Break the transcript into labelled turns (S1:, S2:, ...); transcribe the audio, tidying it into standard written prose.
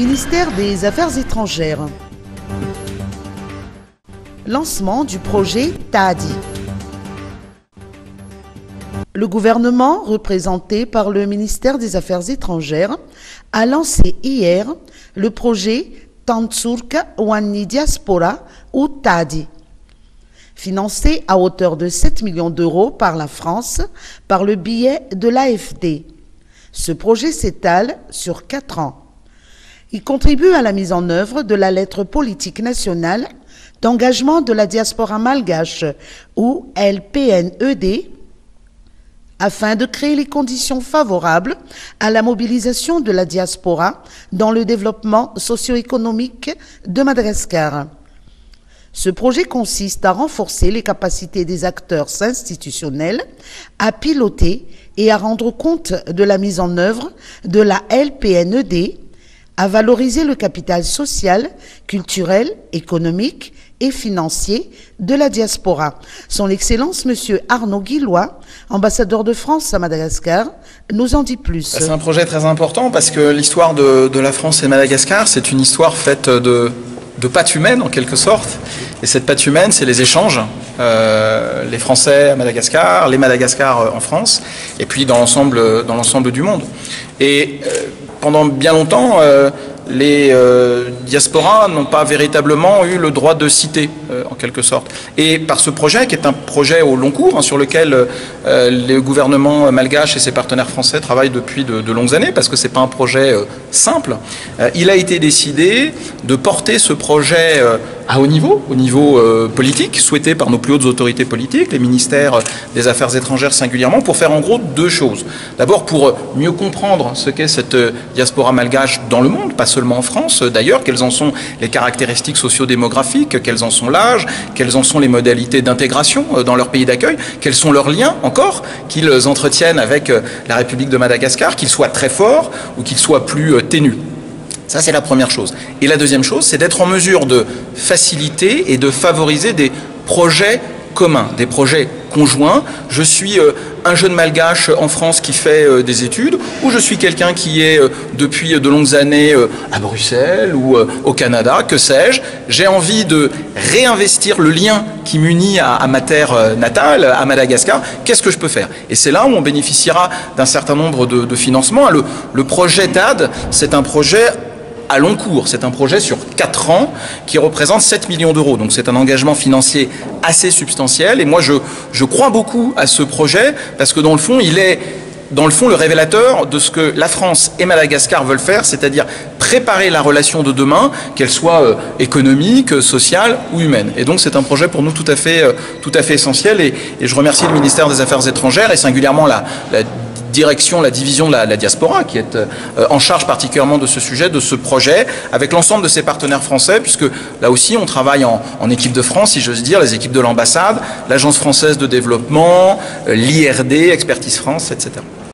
S1: Ministère des Affaires étrangères. Lancement du projet TADI. Le gouvernement, représenté par le ministère des Affaires étrangères, a lancé hier le projet Tanzurka Wani Diaspora ou TADI, financé à hauteur de 7 millions d'euros par la France par le biais de l'AFD. Ce projet s'étale sur 4 ans. Il contribue à la mise en œuvre de la lettre politique nationale d'engagement de la diaspora malgache ou LPNED afin de créer les conditions favorables à la mobilisation de la diaspora dans le développement socio-économique de Madagascar. Ce projet consiste à renforcer les capacités des acteurs institutionnels, à piloter et à rendre compte de la mise en œuvre de la LPNED, à valoriser le capital social, culturel, économique et financier de la diaspora. Son Excellence, M. Arnaud Guillois, ambassadeur de France à Madagascar, nous en dit plus.
S2: C'est un projet très important parce que l'histoire de la France et de Madagascar, c'est une histoire faite de pattes humaines en quelque sorte. Et cette patte humaine, c'est les échanges. Les Français à Madagascar, les Madagascars en France, et puis dans l'ensemble du monde. Et pendant bien longtemps, les diasporas n'ont pas véritablement eu le droit de citer, en quelque sorte. Et par ce projet, qui est un projet au long cours, sur lequel le gouvernement malgache et ses partenaires français travaillent depuis de longues années, parce que ce n'est pas un projet simple, il a été décidé de porter ce projet à haut niveau politique, souhaité par nos plus hautes autorités politiques, les ministères des Affaires étrangères singulièrement, pour faire en gros 2 choses. D'abord, pour mieux comprendre ce qu'est cette diaspora malgache dans le monde, pas seulement en France d'ailleurs, quelles en sont les caractéristiques socio-démographiques, quels en sont l'âge, quelles en sont les modalités d'intégration dans leur pays d'accueil, quels sont leurs liens encore qu'ils entretiennent avec la République de Madagascar, qu'ils soient très forts ou qu'ils soient plus ténus. Ça, c'est la première chose. Et la deuxième chose, c'est d'être en mesure de faciliter et de favoriser des projets communs, des projets conjoints. Je suis un jeune malgache en France qui fait des études, ou je suis quelqu'un qui est depuis de longues années à Bruxelles ou au Canada, que sais-je. J'ai envie de réinvestir le lien qui m'unit à ma terre natale, à Madagascar. Qu'est-ce que je peux faire? Et c'est là où on bénéficiera d'un certain nombre de financements. Le projet TAD, c'est un projet à long cours. C'est un projet sur 4 ans qui représente 7 millions d'euros. Donc c'est un engagement financier assez substantiel. Et moi, je crois beaucoup à ce projet parce que dans le fond, il est le révélateur de ce que la France et Madagascar veulent faire, c'est-à-dire préparer la relation de demain, qu'elle soit économique, sociale ou humaine. Et donc c'est un projet pour nous tout à fait essentiel. Et je remercie le ministère des Affaires étrangères et singulièrement la division de la diaspora qui est en charge particulièrement de ce sujet, de ce projet, avec l'ensemble de ses partenaires français, puisque là aussi on travaille en équipe de France, si j'ose dire, les équipes de l'ambassade, l'Agence française de développement, l'IRD, Expertise France, etc.